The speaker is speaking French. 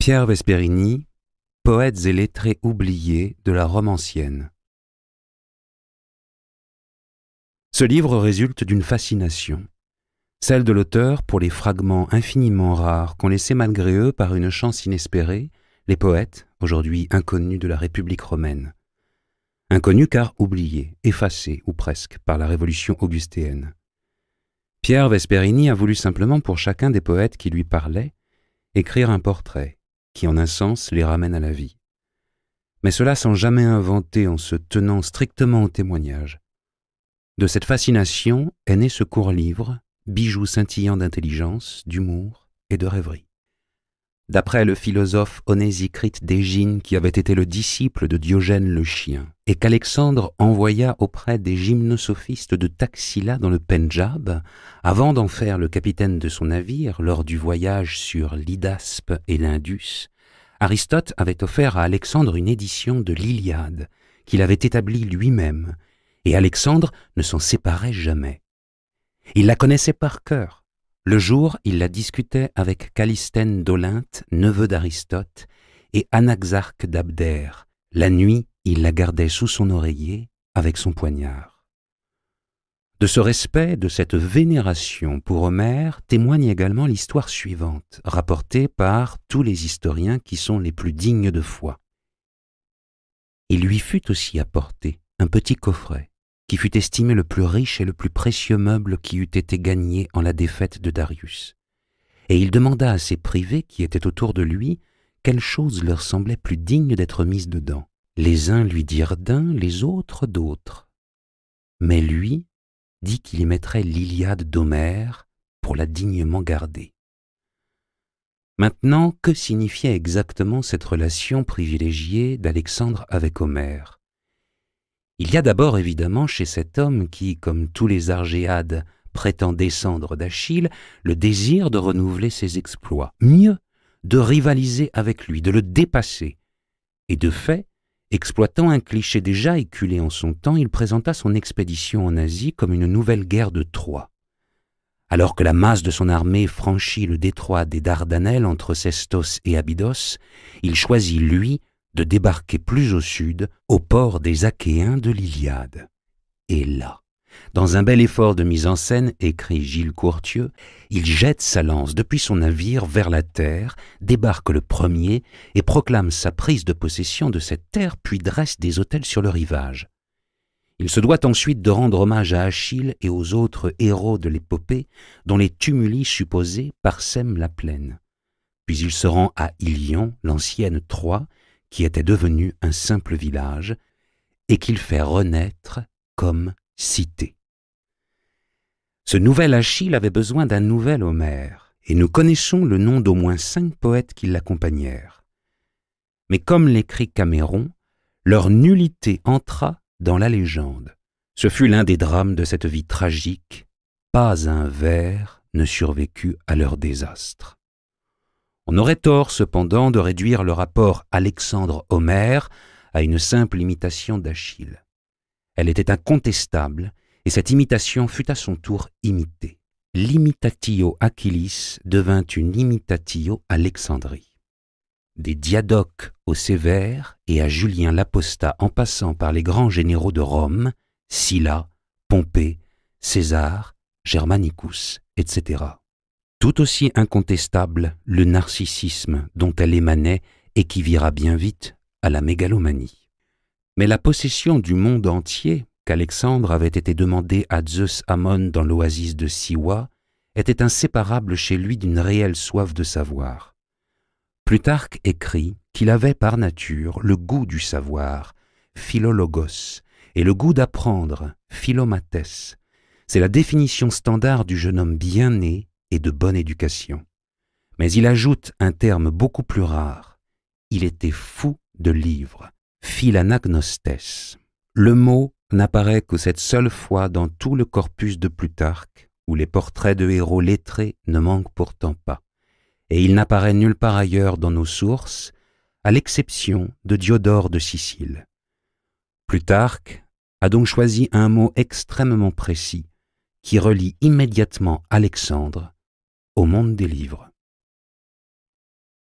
Pierre Vesperini, poètes et lettrés oubliés de la Rome ancienne. Ce livre résulte d'une fascination, celle de l'auteur pour les fragments infiniment rares qu'ont laissés malgré eux par une chance inespérée les poètes, aujourd'hui inconnus de la République romaine. Inconnus car oubliés, effacés ou presque par la révolution augustéenne. Pierre Vesperini a voulu simplement pour chacun des poètes qui lui parlaient écrire un portrait qui en un sens les ramène à la vie. Mais cela sans jamais inventer en se tenant strictement au témoignage. De cette fascination est né ce court livre, bijou scintillant d'intelligence, d'humour et de rêverie. D'après le philosophe Onésicrite d'Égine qui avait été le disciple de Diogène le chien, et qu'Alexandre envoya auprès des gymnosophistes de Taxila dans le Pendjab, avant d'en faire le capitaine de son navire lors du voyage sur l'Hydaspe et l'Indus, Aristote avait offert à Alexandre une édition de l'Iliade qu'il avait établie lui-même, et Alexandre ne s'en séparait jamais. Il la connaissait par cœur. Le jour, il la discutait avec Callisthène d'Olynte, neveu d'Aristote, et Anaxarque d'Abdère. La nuit, il la gardait sous son oreiller avec son poignard. De ce respect, de cette vénération pour Homère, témoigne également l'histoire suivante, rapportée par tous les historiens qui sont les plus dignes de foi. Il lui fut aussi apporté un petit coffret, qui fut estimé le plus riche et le plus précieux meuble qui eût été gagné en la défaite de Darius. Et il demanda à ses privés qui étaient autour de lui quelle chose leur semblait plus digne d'être mise dedans. Les uns lui dirent d'un, les autres d'autres. Mais lui dit qu'il y mettrait l'Iliade d'Homère pour la dignement garder. Maintenant, que signifiait exactement cette relation privilégiée d'Alexandre avec Homère ? Il y a d'abord évidemment chez cet homme qui, comme tous les Argéades, prétend descendre d'Achille, le désir de renouveler ses exploits, mieux, de rivaliser avec lui, de le dépasser. Et de fait, exploitant un cliché déjà éculé en son temps, il présenta son expédition en Asie comme une nouvelle guerre de Troie. Alors que la masse de son armée franchit le détroit des Dardanelles entre Sestos et Abydos, il choisit, lui, de débarquer plus au sud, au port des Achéens de l'Iliade. Et là, dans un bel effort de mise en scène, écrit Gilles Courtieux, il jette sa lance depuis son navire vers la terre, débarque le premier et proclame sa prise de possession de cette terre, puis dresse des autels sur le rivage. Il se doit ensuite de rendre hommage à Achille et aux autres héros de l'épopée, dont les tumuli supposés parsèment la plaine. Puis il se rend à Ilion, l'ancienne Troie, qui était devenu un simple village, et qu'il fait renaître comme cité. Ce nouvel Achille avait besoin d'un nouvel Homère, et nous connaissons le nom d'au moins 5 poètes qui l'accompagnèrent. Mais comme l'écrit Caméron, leur nullité entra dans la légende. Ce fut l'un des drames de cette vie tragique, pas un vers ne survécut à leur désastre. On aurait tort cependant de réduire le rapport Alexandre-Homère à une simple imitation d'Achille. Elle était incontestable et cette imitation fut à son tour imitée. L'imitatio Achillis devint une imitatio Alexandrie. Des Diadoques aux Sévères et à Julien l'Apostat en passant par les grands généraux de Rome, Sylla, Pompée, César, Germanicus, etc. Tout aussi incontestable le narcissisme dont elle émanait et qui vira bien vite à la mégalomanie. Mais la possession du monde entier qu'Alexandre avait été demandée à Zeus Ammon dans l'oasis de Siwa était inséparable chez lui d'une réelle soif de savoir. Plutarque écrit qu'il avait par nature le goût du savoir, philologos, et le goût d'apprendre, philomathès. C'est la définition standard du jeune homme bien né et de bonne éducation. Mais il ajoute un terme beaucoup plus rare. Il était fou de livres, philanagnostes. Le mot n'apparaît que cette seule fois dans tout le corpus de Plutarque, où les portraits de héros lettrés ne manquent pourtant pas. Et il n'apparaît nulle part ailleurs dans nos sources, à l'exception de Diodore de Sicile. Plutarque a donc choisi un mot extrêmement précis qui relie immédiatement Alexandre au monde des livres.